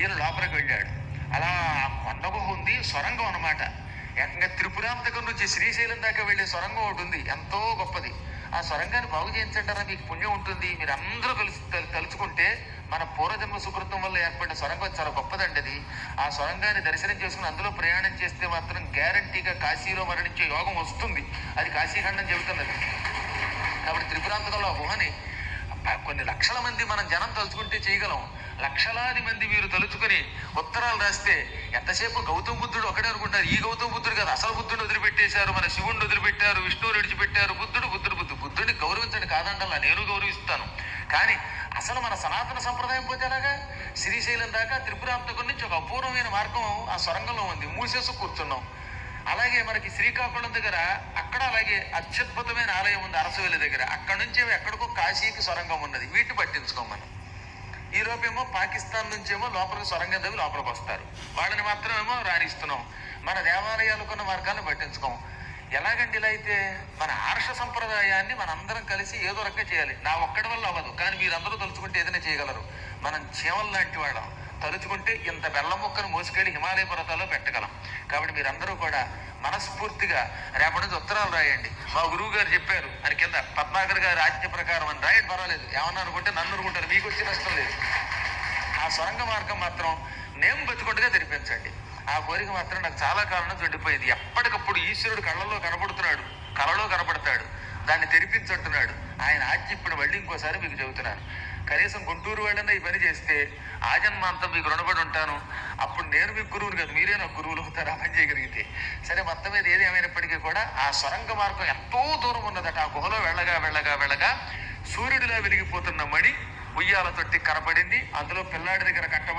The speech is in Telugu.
ఈయన లోపలికి వెళ్ళాడు. అలా కొండ గుహ ఉంది, సొరంగం అనమాట. ఏకంగా త్రిపురాంతకం నుంచి శ్రీశైలం దాకా వెళ్ళే సొరంగం ఒకటి ఉంది, ఎంతో గొప్పది. ఆ సొరంగాన్ని బాగు చేయించంటారా, మీకు పుణ్యం ఉంటుంది. మీరు అందరూ తలుచుకుంటే మన పూర్వజన్మ సుకృతం వల్ల ఏర్పడిన సొరంగం చాలా గొప్పదండి అది. ఆ సొరంగాన్ని దర్శనం చేసుకుని అందులో ప్రయాణం చేస్తే మాత్రం గ్యారంటీగా కాశీలో మరణించే యోగం వస్తుంది. అది కాశీఖండం చెబుతున్నది. కాబట్టి త్రిపురాంతకంలో ఆ గుహని కొన్ని లక్షల మంది మనం జనం తలుచుకుంటే చేయగలం. లక్షలాది మంది మీరు తలుచుకుని ఉత్తరాలు రాస్తే ఎంతసేపు గౌతమ బుద్ధుడు ఒకటే అనుకుంటారు. ఈ గౌతమ బుద్ధుడు కదా, అసలు బుద్ధుడిని వదిలిపెట్టేశారు, మన శివుణ్ణి వదిలిపెట్టారు, విష్ణువుని విడిచిపెట్టారు. బుద్ధుడిని గౌరవించండి, కాదంటల్లా, నేను గౌరవిస్తాను. కానీ అసలు మన సనాతన సంప్రదాయం పోతే ఎలాగా? శ్రీశైలం దాకా త్రిపురాంతకం నుంచి ఒక అపూర్వమైన మార్గం ఆ సొరంగంలో ఉంది, మూసేసి కూర్చున్నాం. అలాగే మనకి శ్రీకాకుళం దగ్గర అక్కడ అలాగే అత్యద్భుతమైన ఆలయం ఉంది అరసవెల్లి దగ్గర. అక్కడ నుంచి ఎక్కడికో కాశీకి సొరంగం ఉన్నది. వీటిని పట్టించుకోం మనం. ఈ లోపేమో పాకిస్తాన్ నుంచేమో లోపలికి సొరంగం తవ్వి లోపలికి వస్తారు, వాళ్ళని మాత్రమేమో రాణిస్తున్నాం. మన దేవాలయాలకున్న మార్గాన్ని పట్టించుకోం. ఎలాగండి ఇలా అయితే? మన ఆర్ష సంప్రదాయాన్ని మనందరం కలిసి ఏదో రకంగా చేయాలి. నా ఒక్కడి వల్ల అవ్వదు, కానీ మీరందరూ తలుచుకుంటే ఏదైనా చేయగలరు. మనం చీమల్ లాంటి వాళ్ళం, తలుచుకుంటే ఇంత బెల్లం ముక్కను మోసుకెళ్ళి హిమాలయ పర్వతాల్లో పెట్టగలం. కాబట్టి మీరందరూ కూడా మనస్ఫూర్తిగా రేపటి నుంచి ఉత్తరాలు రాయండి. మా గురువు గారు చెప్పారు అని కింద పద్మాకర్ గారి ఆజ్ఞ ప్రకారం అని రాయండి, పర్వాలేదు. ఏమన్నా అనుకుంటే నన్ను అనుకుంటారు, మీకు వచ్చే నష్టం లేదు. ఆ సొరంగ మార్గం మాత్రం నేను బతుకుంటుగా తెరిపించండి. ఆ కోరిక మాత్రం నాకు చాలా కారణం చెడిపోయింది. ఎప్పటికప్పుడు ఈశ్వరుడు కళ్ళలో కనబడుతున్నాడు, కళలో కనబడతాడు, దాన్ని తెరిపించుంటున్నాడు. ఆయన ఆజ్ఞ ఇప్పుడు మళ్ళీ ఇంకోసారి మీకు చెబుతున్నాను. కనీసం గుంటూరు వాళ్ళన్నా ఈ పని చేస్తే ఆ జన్మాంతం మీకు రుణపడి ఉంటాను. అప్పుడు నేను మీకు గురువుని కాదు, మీరే నాకు గురువులు అవుతారు ఆ పని చేయగలిగితే. సరే, మొత్తం మీద ఏది ఏమైనప్పటికీ కూడా ఆ సొరంగ మార్గం ఎంతో దూరం ఉన్నదట. ఆ గుహలో వెళ్ళగా వెళ్ళగా వెళ్ళగా సూర్యుడిలా వెలిగిపోతున్న మణి ఉయ్యాల తొట్టి కనపడింది. అందులో పిల్లాడి దగ్గర కట్టబడి